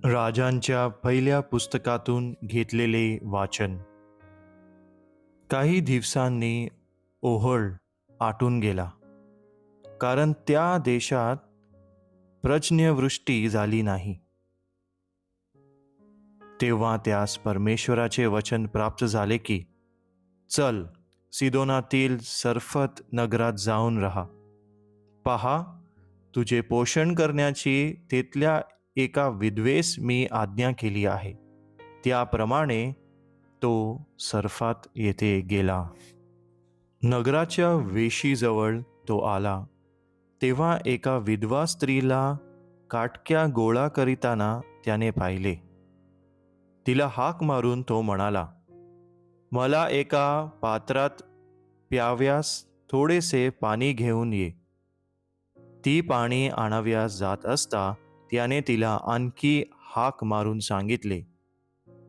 राजांच्या पहिल्या पुस्तकातून घेतलेले वाचन. काही दिवसांनी ओहळ आटून गेला, कारण त्या देशात पर्जन्यवृष्टी झाली नाही. तेव्हा त्यास परमेश्वराचे वचन प्राप्त झाले की, चल, सिदोनातील सर्फत नगरात जाऊन राहा. पहा, तुझे पोषण करण्याची तिथल्या एका विधवेस मी आज्ञा केली आहे. त्याप्रमाणे तो सर्फात येथे गेला. नगराच्या वेशीजवळ तो आला, तेव्हा एका विधवा स्त्रीला काटक्या गोळा करीताना त्याने पाहिले. तिला हाक मारून तो म्हणाला, मला एका पात्रात प्याव्यास थोडेसे पाणी घेऊन ये. ती पाणी आणाव्यास जात असता त्याने तिला आणखी हाक मारून सांगितले,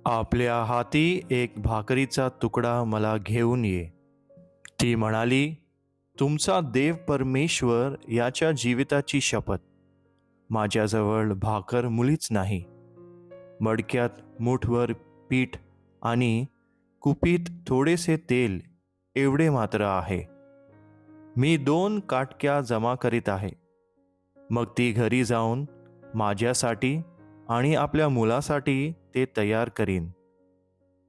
आपल्या हाती एक भाकरीचा तुकडा मला घेऊन ये. ती म्हणाली, तुमचा देव परमेश्वर याच्या जीविताची शपथ, माझ्याजवळ भाकर मुळीच नाही. मडक्यात मूठभर पीठ आणि कुपीत थोडेसे तेल एवढे मात्र आहे. मी 2 काटक्या जमा करीत आहे. मग ती घरी जाऊन माझ्यासाठी आणि आपल्या मुलासाठी ते तयार करीन.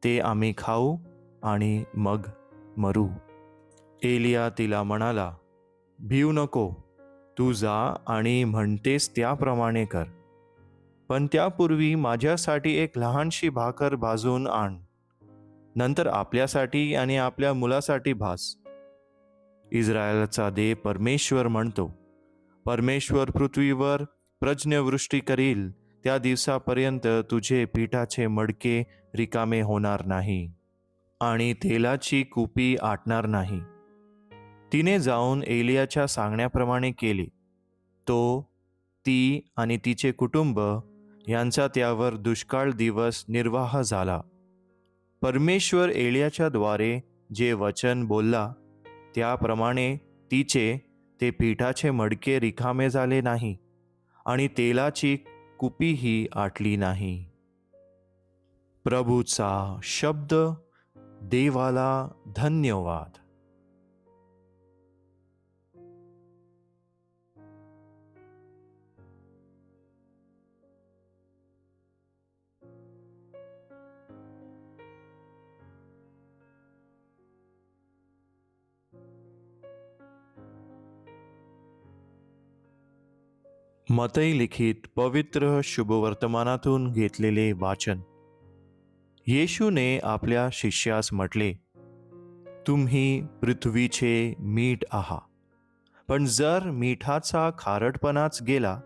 ते आम्ही खाऊ आणि मग मरू. एलिया तिला म्हणाला, भिऊ नको, तू जा आणि म्हणतेस त्याप्रमाणे कर. पण त्यापूर्वी माझ्यासाठी एक लहानशी भाकर भाजून आण. नंतर आपल्यासाठी आणि आपल्या मुलासाठी भाज. इस्रायलचा देव परमेश्वर म्हणतो, परमेश्वर पृथ्वीवर पर्जन्यवृष्टी करील, त्या दिवसापर्यंत तुझे पिठाचे मडके रिकामे होणार नाही आणि तेलाची कुपी आटणार नाही. तिने जाऊन एलियाच्या सांगण्याप्रमाणे केले. तो, ती आणि तिचे कुटुंब यांचा त्यावर दुष्काळ दिवस निर्वाह झाला. परमेश्वर एलियाच्या द्वारे जे वचन बोलला त्याप्रमाणे तिचे ते पिठाचे मडके रिकामे झाले नाही आणि तेलाची कुपीही आटली नाही. प्रभूचा शब्द. देवाला धन्यवाद. मत्तई लिखित पवित्र शुभवर्तमानातून घेतलेले वाचन. येशूने आपल्या शिष्यास म्हटले, तुम्ही पृथ्वीचे मीठ आहात. पण जर मिठाचा खारटपणाच गेला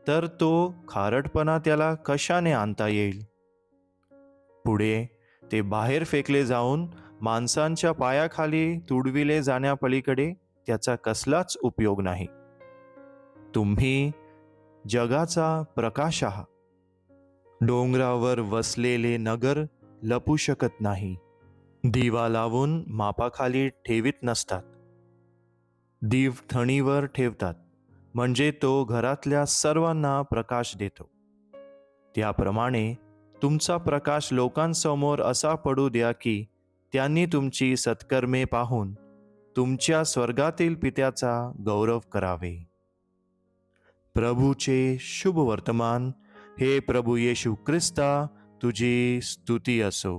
तर तो खारटपणा त्याला कशाने आणता येईल? पुढे ते बाहेर फेकले जाऊन माणसांच्या पायाखाली तुडविले जाण्यापलीकडे त्याचा कसलाच उपयोग नाही. तुम्ही जगाचा प्रकाश आहात. डोंगरावर वसलेले नगर लपू शकत नाही. दिवा लावून मापाखाली ठेवीत नसतात. दीव थणीवर ठेवतात, म्हणजे तो घरातल्या सर्वांना प्रकाश देतो. त्याप्रमाणे तुमचा प्रकाश लोकांसमोर असा पडू द्या की त्यांनी तुमची सत्कर्मे पाहून तुमच्या स्वर्गातील पित्याचा गौरव करावे. प्रभूचे शुभ वर्तमान. हे प्रभू येशू ख्रिस्ता, तुझी स्तुती असो.